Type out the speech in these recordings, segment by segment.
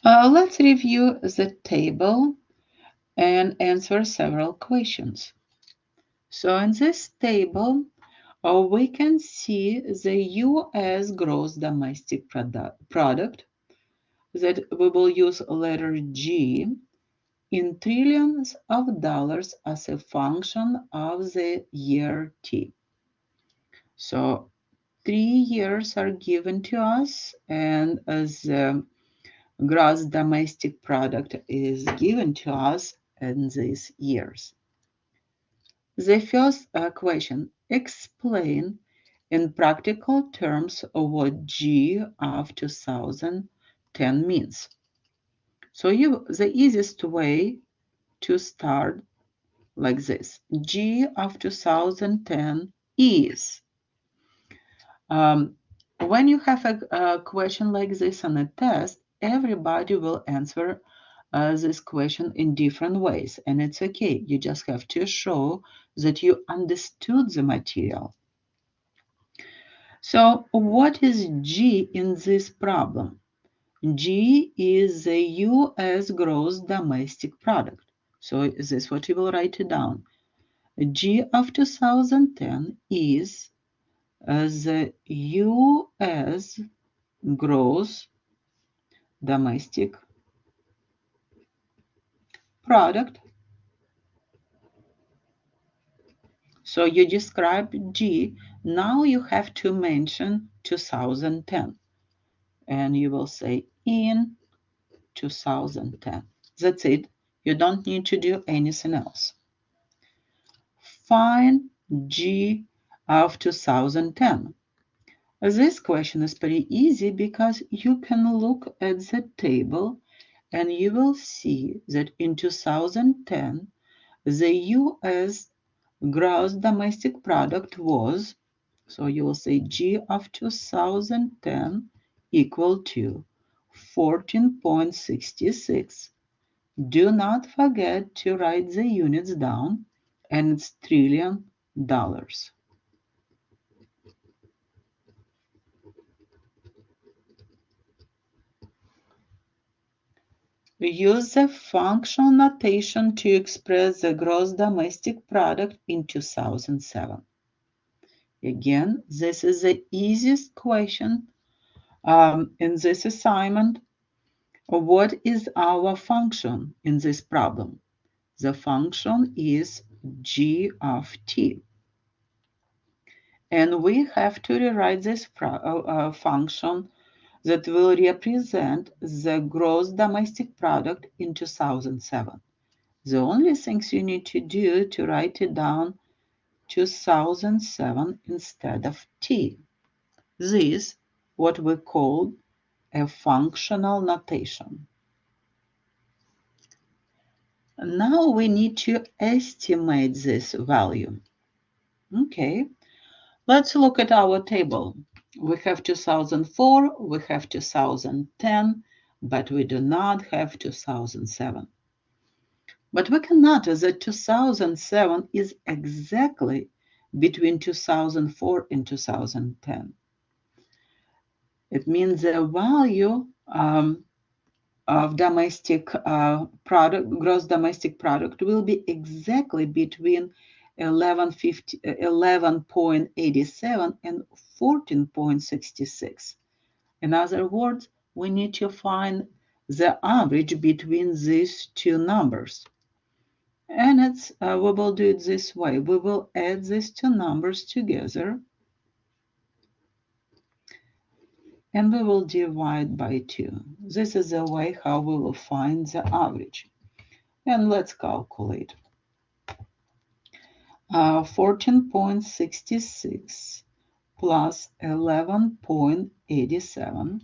Let's review the table and answer several questions. So in this table, we can see the US gross domestic product that we will use letter G in trillions of dollars as a function of the year T. So 3 years are given to us, and as gross domestic product is given to us in these years. The first question, explain in practical terms what G of 2010 means. So the easiest way to start like this. G of 2010 is. When you have a question like this on a test, everybody will answer this question in different ways, and it's okay. You just have to show that you understood the material. So what is G in this problem? G is the US gross domestic product. So this is what you will write it down. G of 2010 is the US gross domestic product. So you describe G. Now you have to mention 2010. And you will say in 2010. That's it. You don't need to do anything else. Find G of 2010. This question is pretty easy because you can look at the table and you will see that in 2010, the US gross domestic product was, so you will say G of 2010 equal to 14.66. Do not forget to write the units down, and it's trillion dollars. We use the functional notation to express the gross domestic product in 2007. Again, this is the easiest question in this assignment. What is our function in this problem? The function is G of t. And we have to rewrite this function that will represent the gross domestic product in 2007. The only things you need to do to write it down 2007 instead of t. This what we call a functional notation. Now we need to estimate this value. Okay, let's look at our table. We have 2004, we have 2010, but we do not have 2007. But we can notice that 2007 is exactly between 2004 and 2010. It means the value of domestic product, gross domestic product, will be exactly between 11.87 and 14.66. In other words, we need to find the average between these two numbers. And we will do it this way. We will add these two numbers together, and we will divide by 2. This is the way how we will find the average. And let's calculate. 14.66 plus 11.87.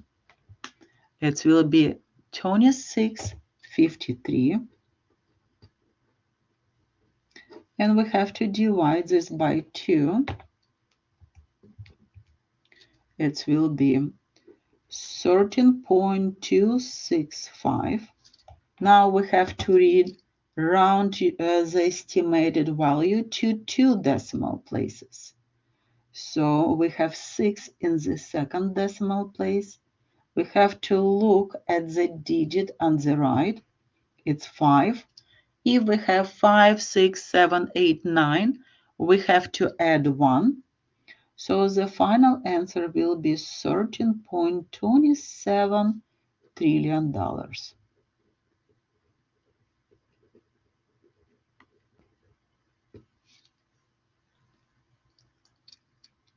It will be 26.53. And we have to divide this by 2. It will be 13.265. Now we have to round the estimated value to 2 decimal places. So we have 6 in the second decimal place. we have to look at the digit on the right. It's 5. If we have 5, 6, 7, 8, 9, we have to add 1. So the final answer will be $13.27 trillion.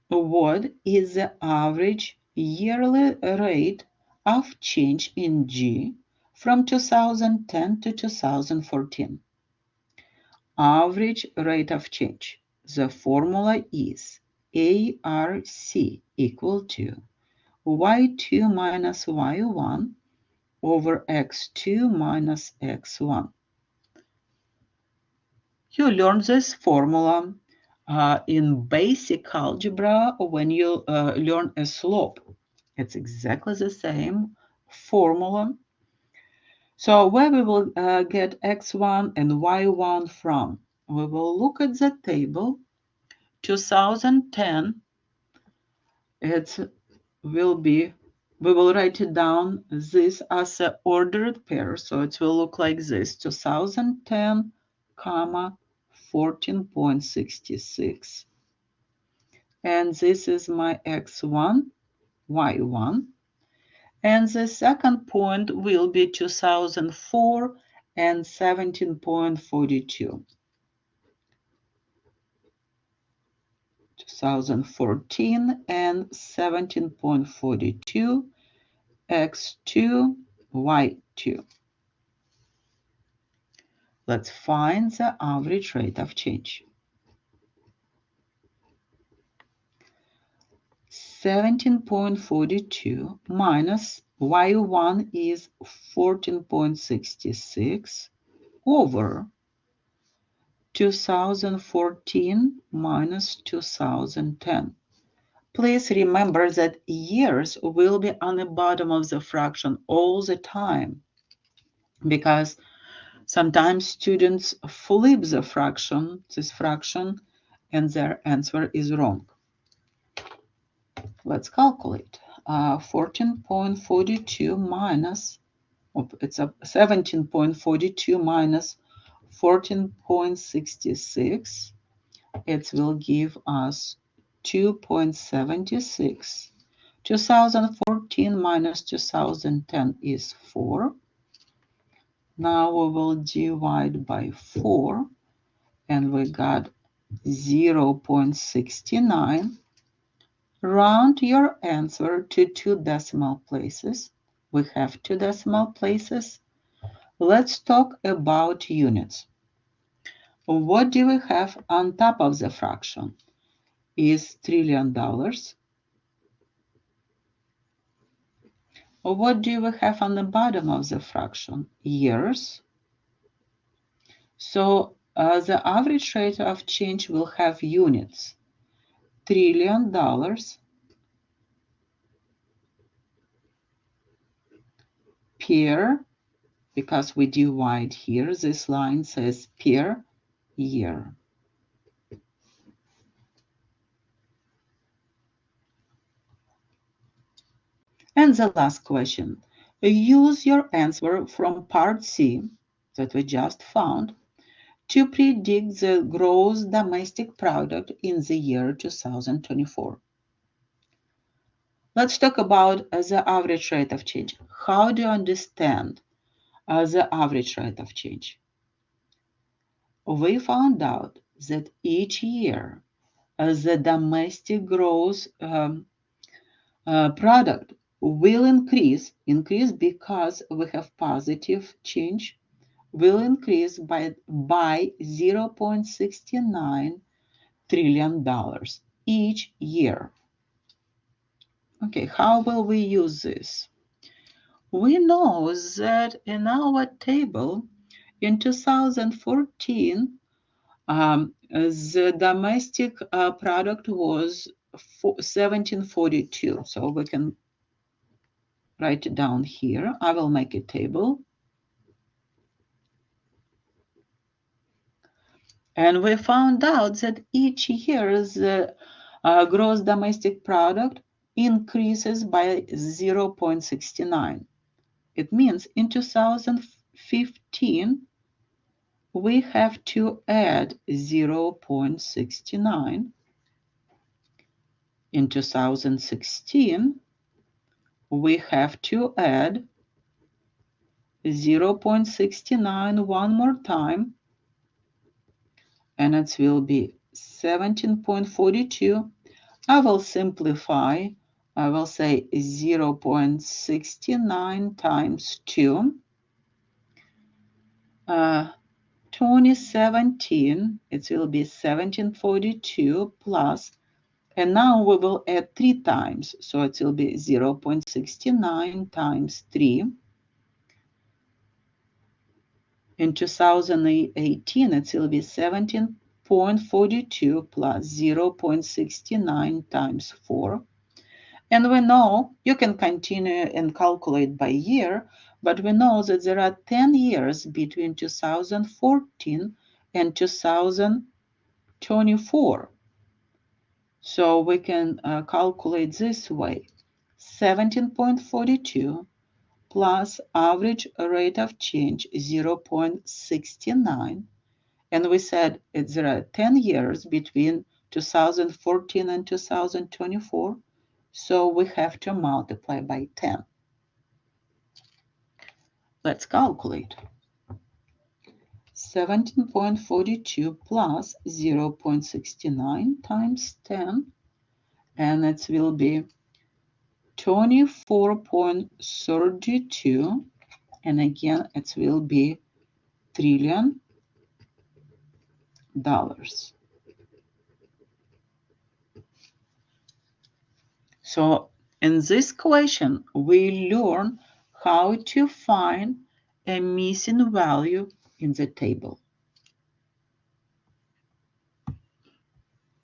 What is the average yearly rate of change in G from 2010 to 2014? Average rate of change. The formula is ARC equal to Y2 minus Y1 over X2 minus X1. You learn this formula in basic algebra when you learn a slope. It's exactly the same formula. So where we will get x1 and y1 from? We will look at the table. 2010, we will write it down this as an ordered pair. So it will look like this, 2010, comma, 14.66. And this is my x1, y1. And the second point will be 2004 and 17.42. 2014 and 17.42, x2, y2. Let's find the average rate of change. 17.42 minus y1 is 14.66 over 2014 minus 2010. Please remember that years will be on the bottom of the fraction all the time, because sometimes students flip the fraction, this fraction, and their answer is wrong. Let's calculate. 14.42 minus, it's a 17.42 minus 14.66. It will give us 2.76. 2014 minus 2010 is 4. Now we will divide by 4, and we got 0.69. Round your answer to 2 decimal places. We have 2 decimal places. Let's talk about units. What do we have on top of the fraction? Is trillion dollars. What do we have on the bottom of the fraction? Years. So the average rate of change will have units. Trillion dollars per, because we divide here, this line says per year. And the last question. Use your answer from part C that we just found to predict the gross domestic product in the year 2024. Let's talk about the average rate of change. How do you understand the average rate of change? We found out that each year the domestic gross product will increase because we have positive change, will increase by $0.69 trillion each year. Okay, how will we use this? We know that in our table in 2014, the domestic product was 1742. So we can write it down here. I will make a table. And we found out that each year the gross domestic product increases by 0.69. It means in 2015, we have to add 0.69. In 2016, we have to add 0.69 one more time, and it will be 17.42. I will simplify. I will say 0.69 times 2. 2017, it will be 1742 plus, and now we will add 3 times, so it will be 0.69 times 3. In 2018, it will be 17.42 plus 0.69 times 4. And we know you can continue and calculate by year, but we know that there are 10 years between 2014 and 2024. So we can calculate this way. 17.42 plus average rate of change 0.69. And we said there are 10 years between 2014 and 2024. So we have to multiply by 10. Let's calculate. 17.42 plus 0.69 times 10, and it will be 24.32, and again it will be $1 trillion. So in this question, we learn how to find a missing value in the table.